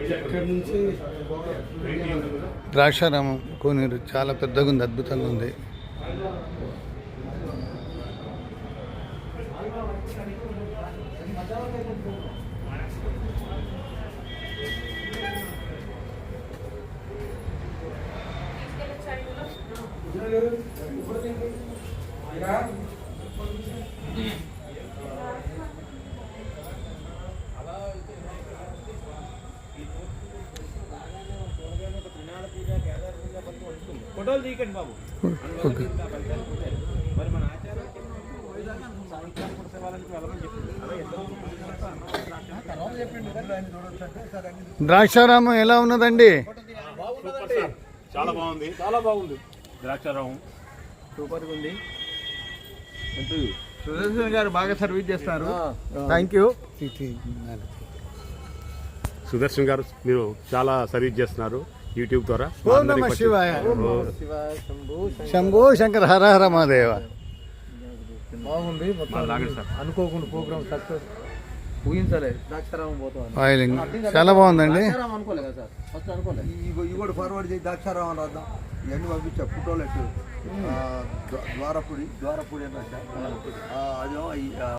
ఇక్కడ నుంచి ద్రాక్షారామం కోనేరు చాలా పెద్దగా ఉంది, అద్భుతంగా ఉంది. ఫోటోలు తీయకండి బాబు. ఓకే. మరి మన ఆచారం సేవాలని వెళ్ళమని చెప్పింది. ద్రాక్షారామం ఎలా ఉన్నదండి? చాలా బాగుంది, చాలా బాగుంది. ద్రాక్షారామం సూపర్గా ఉంది. సుదర్శన్ గారు బాగా సర్వీస్ చేస్తారు. Thank you. సుదర్శన్ గారు మీరు చాలా సర్వీస్ చేస్తున్నారు యూట్యూబ్ ద్వారా. ఓం నమః శివాయ. శంభో శంకర హర హర మహాదేవ. బాగుంది. అనుకోకుండా ప్రోగ్రామ్ సక్సెస్ ఊహించలే. ద్రాక్షారామం పోతాం ఆయిలింగ్ చాలా బాగుందండి. అనుకోలే కదా సార్, ఫస్ట్ అనుకోలే. ఇవి కూడా ఫార్వర్డ్ చేసి ద్రాక్షారామం రాద్దాం. ఇవన్నీ పంపించా ఫోటోలు ద్వారపూడి అని రాశా. అదేమో